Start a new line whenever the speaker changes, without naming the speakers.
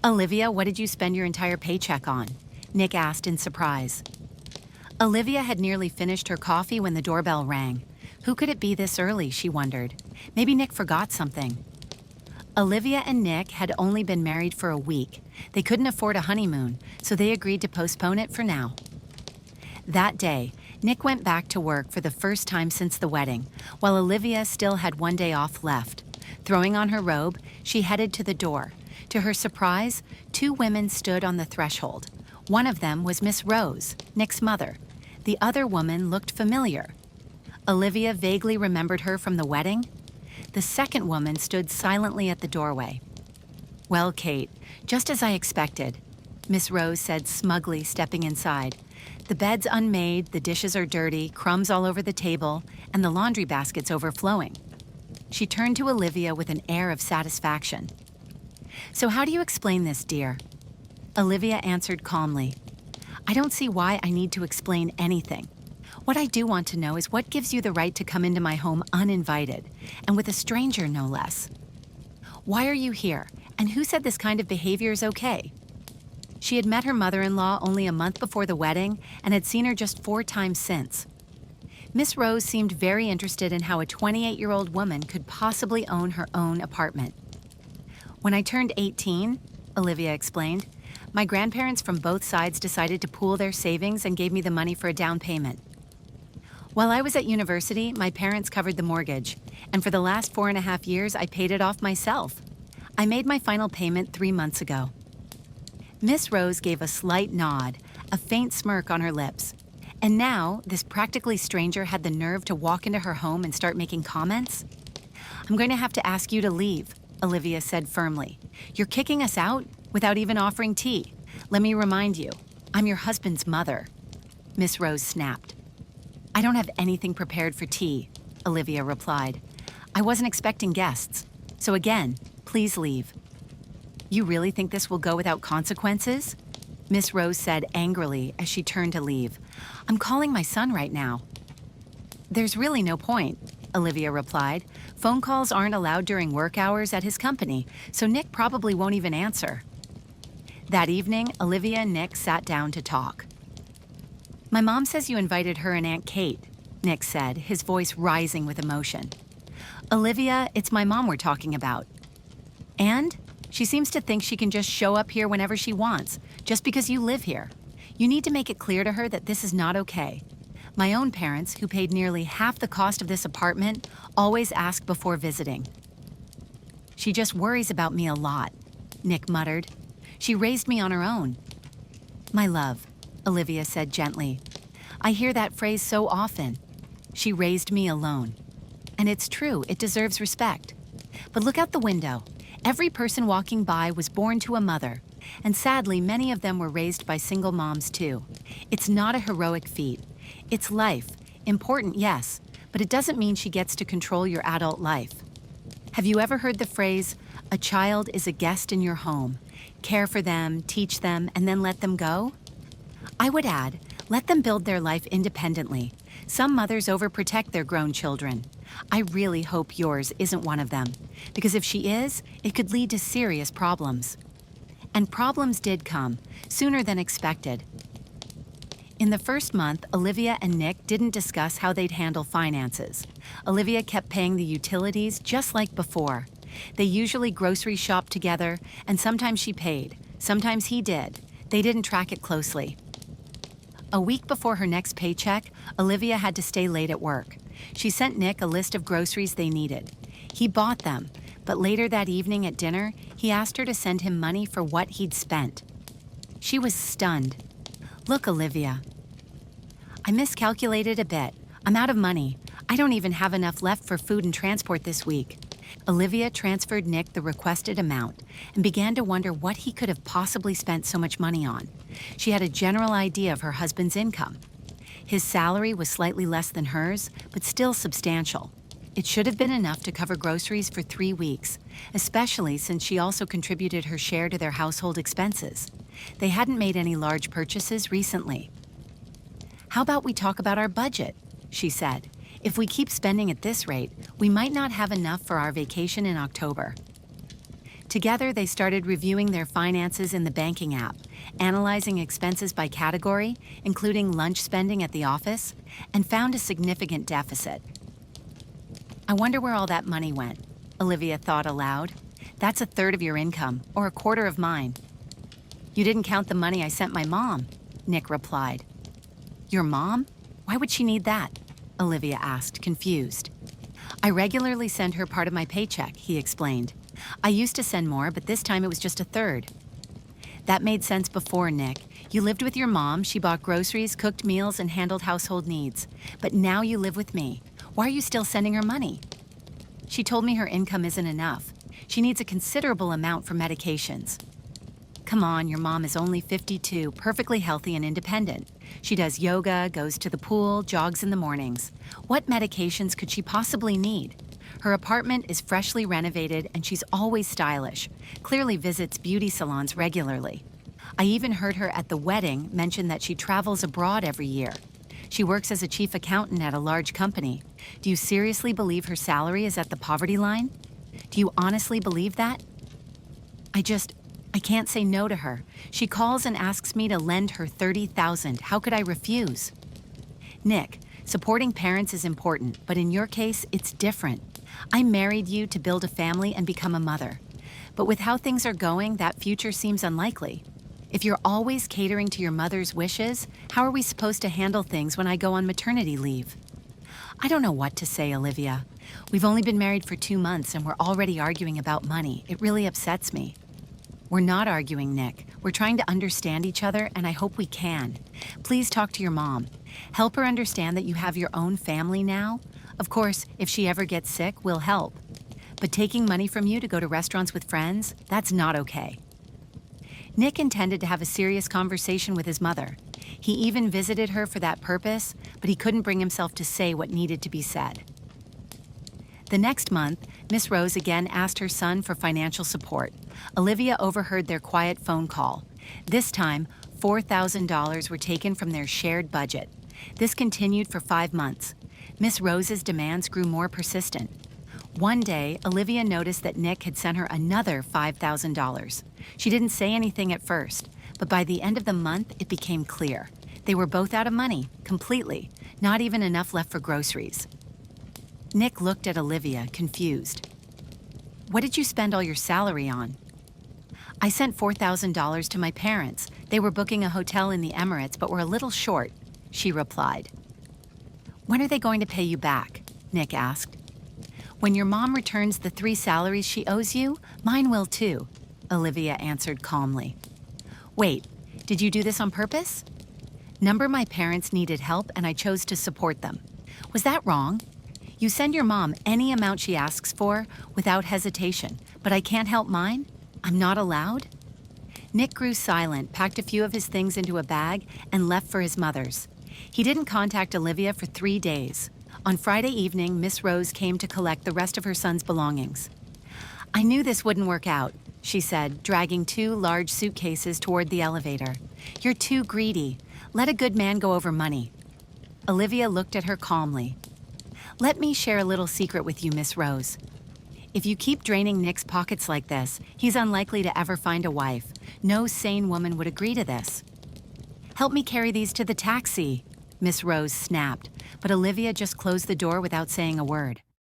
Olivia, what did you spend your entire paycheck on? Nick asked in surprise. Olivia had nearly finished her coffee when the doorbell rang. Who could it be this early, she wondered. Maybe Nick forgot something. Olivia and Nick had only been married for a week. They couldn't afford a honeymoon, so they agreed to postpone it for now. That day, Nick went back to work for the first time since the wedding, while Olivia still had one day off left. Throwing on her robe, she headed to the door. To her surprise, two women stood on the threshold. One of them was Miss Rose, Nick's mother. The other woman looked familiar. Olivia vaguely remembered her from the wedding. The second woman stood silently at the doorway. "Well, Kate, just as I expected," Miss Rose said smugly, stepping inside. "The bed's unmade, the dishes are dirty, crumbs all over the table, and the laundry basket's overflowing." She turned to Olivia with an air of satisfaction. "So how do you explain this, dear?" Olivia answered calmly. "I don't see why I need to explain anything. What I do want to know is what gives you the right to come into my home uninvited, and with a stranger no less. Why are you here, and who said this kind of behavior is okay?" She had met her mother-in-law only a month before the wedding and had seen her just 4 times since. Miss Rose seemed very interested in how a 28-year-old woman could possibly own her own apartment. "When I turned 18, Olivia explained, my grandparents from both sides decided to pool their savings and gave me the money for a down payment. While I was at university, my parents covered the mortgage, and for the last 4.5 years, I paid it off myself. I made my final payment 3 months ago." Miss Rose gave a slight nod, a faint smirk on her lips. And now, this practically stranger had the nerve to walk into her home and start making comments? "I'm going to have to ask you to leave," Olivia said firmly. "You're kicking us out without even offering tea. Let me remind you, I'm your husband's mother." Miss Rose snapped. "I don't have anything prepared for tea," Olivia replied. "I wasn't expecting guests. So again, please leave." "You really think this will go without consequences?" Miss Rose said angrily as she turned to leave. "I'm calling my son right now." "There's really no point," Olivia replied. "Phone calls aren't allowed during work hours at his company, so Nick probably won't even answer." That evening, Olivia and Nick sat down to talk. "My mom says you invited her and Aunt Kate," Nick said, his voice rising with emotion. "Olivia, it's my mom we're talking about." "And? She seems to think she can just show up here whenever she wants, just because you live here. You need to make it clear to her that this is not okay. My own parents, who paid nearly half the cost of this apartment, always ask before visiting." "She just worries about me a lot," Nick muttered. "She raised me on her own." "My love," Olivia said gently. "I hear that phrase so often. She raised me alone. And it's true, it deserves respect. But look out the window. Every person walking by was born to a mother, and sadly, many of them were raised by single moms too. It's not a heroic feat. It's life. Important, yes, but it doesn't mean she gets to control your adult life. Have you ever heard the phrase, 'A child is a guest in your home. Care for them, teach them, and then let them go'? I would add, let them build their life independently. Some mothers overprotect their grown children. I really hope yours isn't one of them, because if she is, it could lead to serious problems." And problems did come, sooner than expected. In the first month, Olivia and Nick didn't discuss how they'd handle finances. Olivia kept paying the utilities just like before. They usually grocery shopped together, and sometimes she paid, sometimes he did. They didn't track it closely. A week before her next paycheck, Olivia had to stay late at work. She sent Nick a list of groceries they needed. He bought them, but later that evening at dinner, he asked her to send him money for what he'd spent. She was stunned. "Look, Olivia, I miscalculated a bit. I'm out of money. I don't even have enough left for food and transport this week." Olivia transferred Nick the requested amount and began to wonder what he could have possibly spent so much money on. She had a general idea of her husband's income. His salary was slightly less than hers, but still substantial. It should have been enough to cover groceries for 3 weeks, especially since she also contributed her share to their household expenses. They hadn't made any large purchases recently. "How about we talk about our budget?" she said. "If we keep spending at this rate, we might not have enough for our vacation in October." Together, they started reviewing their finances in the banking app, analyzing expenses by category, including lunch spending at the office, and found a significant deficit. I wonder where all that money went, Olivia thought aloud. That's a third of your income, or a quarter of mine. You didn't count the money I sent my mom, Nick replied. Your mom? Why would she need that? Olivia asked, confused. I regularly send her part of my paycheck, he explained. I used to send more, but this time it was just a third. That made sense before, Nick. You lived with your mom, she bought groceries, cooked meals, and handled household needs. But now you live with me. Why are you still sending her money? She told me her income isn't enough. She needs a considerable amount for medications. Come on, your mom is only 52, perfectly healthy and independent. She does yoga, goes to the pool, jogs in the mornings. What medications could she possibly need? Her apartment is freshly renovated and she's always stylish, clearly visits beauty salons regularly. I even heard her at the wedding mention that she travels abroad every year. She works as a chief accountant at a large company. Do you seriously believe her salary is at the poverty line? Do you honestly believe that? I can't say no to her. She calls and asks me to lend her $30,000. How could I refuse? Nick, supporting parents is important, but in your case, it's different. I married you to build a family and become a mother. But with how things are going, that future seems unlikely. If you're always catering to your mother's wishes, how are we supposed to handle things when I go on maternity leave? I don't know what to say, Olivia. We've only been married for 2 months and we're already arguing about money. It really upsets me. We're not arguing, Nick. We're trying to understand each other, and I hope we can. Please talk to your mom. Help her understand that you have your own family now. Of course, if she ever gets sick, we'll help. But taking money from you to go to restaurants with friends, that's not okay. Nick intended to have a serious conversation with his mother. He even visited her for that purpose, but he couldn't bring himself to say what needed to be said. The next month, Miss Rose again asked her son for financial support. Olivia overheard their quiet phone call. This time, $4,000 were taken from their shared budget. This continued for 5 months. Miss Rose's demands grew more persistent. One day, Olivia noticed that Nick had sent her another $5,000. She didn't say anything at first, but by the end of the month, it became clear. They were both out of money, completely, not even enough left for groceries. Nick looked at Olivia, confused. What did you spend all your salary on? I sent $4,000 to my parents. They were booking a hotel in the Emirates, but were a little short, she replied. When are they going to pay you back? Nick asked. When your mom returns the 3 salaries she owes you, mine will too, Olivia answered calmly. Wait, did you do this on purpose? My parents needed help and I chose to support them. Was that wrong? You send your mom any amount she asks for without hesitation, but I can't help mine? I'm not allowed? Nick grew silent, packed a few of his things into a bag, and left for his mother's. He didn't contact Olivia for 3 days. On Friday evening, Miss Rose came to collect the rest of her son's belongings. I knew this wouldn't work out, she said, dragging 2 large suitcases toward the elevator. You're too greedy. Let a good man go over money. Olivia looked at her calmly. Let me share a little secret with you, Miss Rose. If you keep draining Nick's pockets like this, he's unlikely to ever find a wife. No sane woman would agree to this. Help me carry these to the taxi, Miss Rose snapped, but Olivia just closed the door without saying a word.